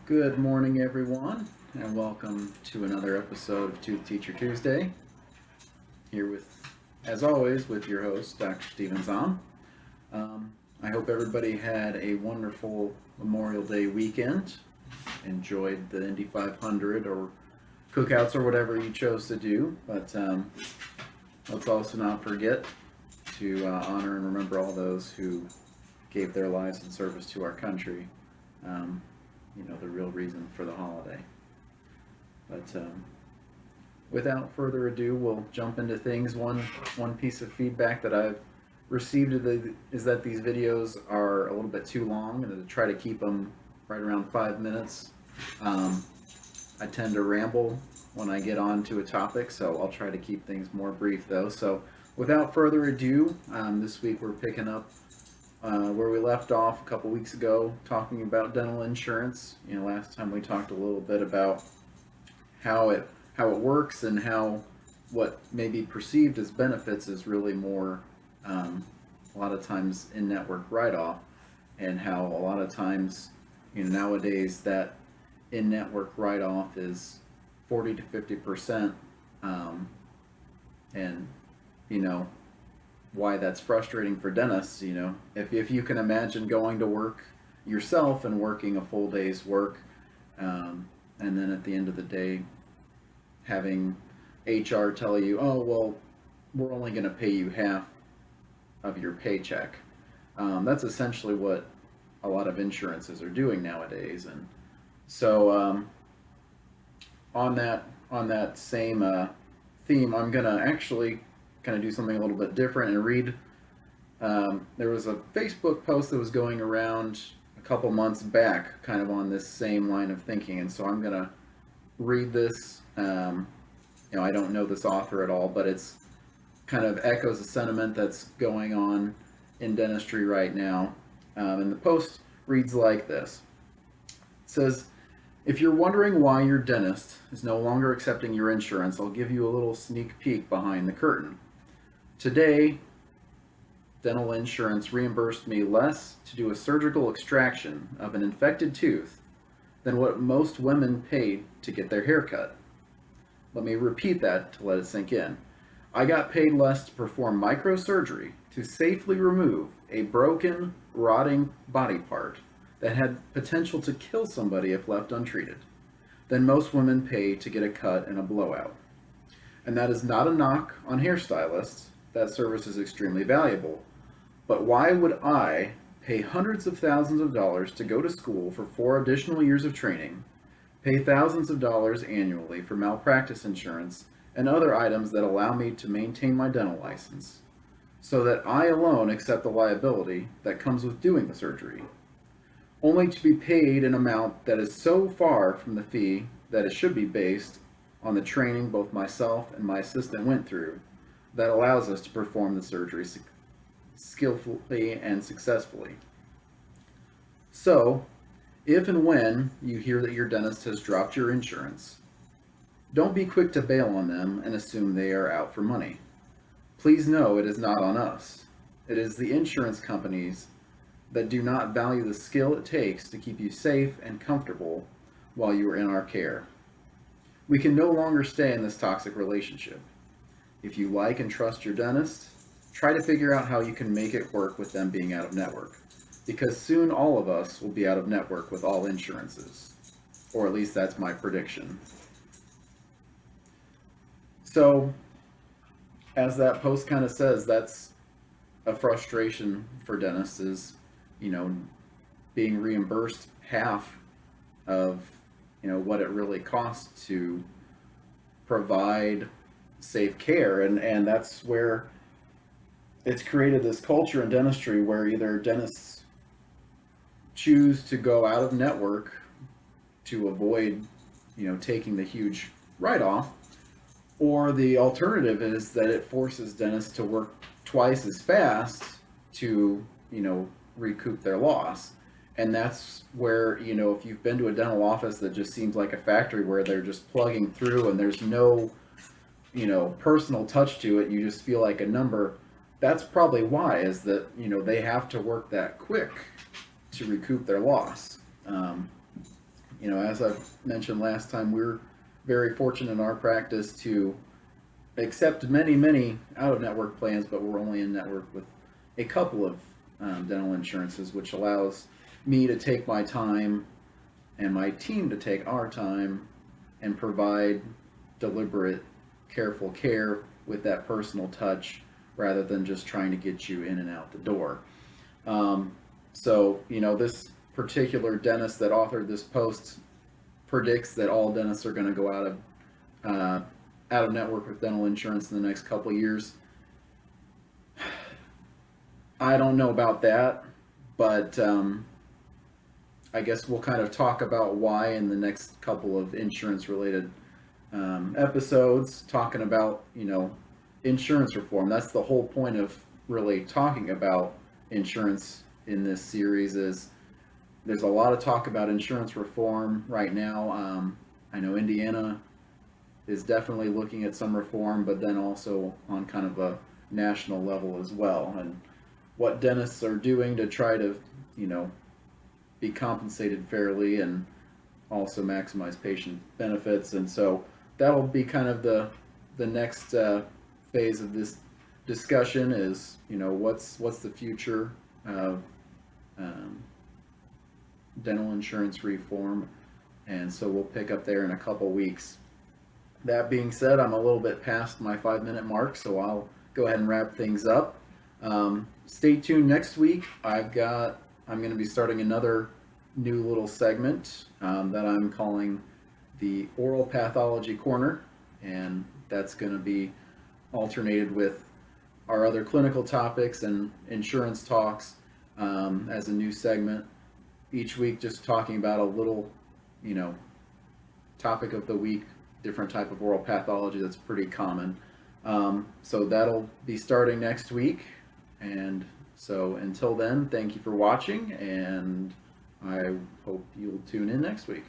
Good morning, everyone, and welcome to another episode of Tooth Teacher Tuesday. Here as always, with your host, Dr. Stephen Zahm. I hope everybody had a wonderful Memorial Day weekend, enjoyed the Indy 500 or cookouts or whatever you chose to do, but let's also not forget to honor and remember all those who gave their lives in service to our country. The real reason for the holiday. But without further ado, we'll jump into things. One piece of feedback that I've received is that these videos are a little bit too long, and to try to keep them right around 5 minutes. I tend to ramble when I get on to a topic, so I'll try to keep things more brief though. So without further ado, this week we're picking up where we left off a couple weeks ago, talking about dental insurance. Last time we talked a little bit about how it works and how what may be perceived as benefits is really more a lot of times in-network write-off, and how a lot of times nowadays that in-network write-off is 40 to 50%, and why that's frustrating for dentists. If you can imagine going to work yourself and working a full day's work, and then at the end of the day having HR tell you, oh well, we're only going to pay you half of your paycheck. That's essentially what a lot of insurances are doing nowadays. And so on that same theme, I'm going to actually kind of do something a little bit different and read. There was a Facebook post that was going around a couple months back, kind of on this same line of thinking, and so I'm gonna read this. I don't know this author at all, but it's kind of echoes a sentiment that's going on in dentistry right now. And the post reads like this. It says, "If you're wondering why your dentist is no longer accepting your insurance, I'll give you a little sneak peek behind the curtain. Today, dental insurance reimbursed me less to do a surgical extraction of an infected tooth than what most women paid to get their hair cut. Let me repeat that to let it sink in. I got paid less to perform microsurgery to safely remove a broken, rotting body part that had potential to kill somebody if left untreated than most women pay to get a cut and a blowout. And that is not a knock on hairstylists. That service is extremely valuable. But why would I pay hundreds of thousands of dollars to go to school for 4 additional years of training, pay thousands of dollars annually for malpractice insurance and other items that allow me to maintain my dental license, so that I alone accept the liability that comes with doing the surgery, only to be paid an amount that is so far from the fee that it should be based on the training both myself and my assistant went through that allows us to perform the surgery skillfully and successfully. So, if and when you hear that your dentist has dropped your insurance, don't be quick to bail on them and assume they are out for money. Please know it is not on us. It is the insurance companies that do not value the skill it takes to keep you safe and comfortable while you are in our care. We can no longer stay in this toxic relationship. If you like and trust your dentist, try to figure out how you can make it work with them being out of network, because soon all of us will be out of network with all insurances, or at least that's my prediction." So, as that post kind of says, that's a frustration for dentists, is being reimbursed half of what it really costs to provide safe care, and that's where it's created this culture in dentistry where either dentists choose to go out of network to avoid taking the huge write-off, or the alternative is that it forces dentists to work twice as fast to recoup their loss. And that's where if you've been to a dental office that just seems like a factory where they're just plugging through and there's no personal touch to it, you just feel like a number. That's probably why, is that they have to work that quick to recoup their loss. as I mentioned last time, we're very fortunate in our practice to accept many, many out of network plans, but we're only in network with a couple of dental insurances, which allows me to take my time and my team to take our time and provide deliberate, careful care with that personal touch rather than just trying to get you in and out the door. So, this particular dentist that authored this post predicts that all dentists are going to go out of network with dental insurance in the next couple of years. I don't know about that, but I guess we'll kind of talk about why in the next couple of insurance related episodes, talking about, insurance reform. That's the whole point of really talking about insurance in this series. Is there's a lot of talk about insurance reform right now. I know Indiana is definitely looking at some reform, but then also on kind of a national level as well, and what dentists are doing to try to, be compensated fairly and also maximize patient benefits. And so that'll be kind of the next phase of this discussion is, what's the future of dental insurance reform. And so we'll pick up there in a couple weeks. That being said, I'm a little bit past my 5-minute mark, so I'll go ahead and wrap things up. Stay tuned next week. I'm going to be starting another new little segment that I'm calling the Oral Pathology Corner, and that's going to be alternated with our other clinical topics and insurance talks as a new segment. Each week, just talking about a little, topic of the week, different type of oral pathology that's pretty common. So that'll be starting next week. And so until then, thank you for watching, and I hope you'll tune in next week.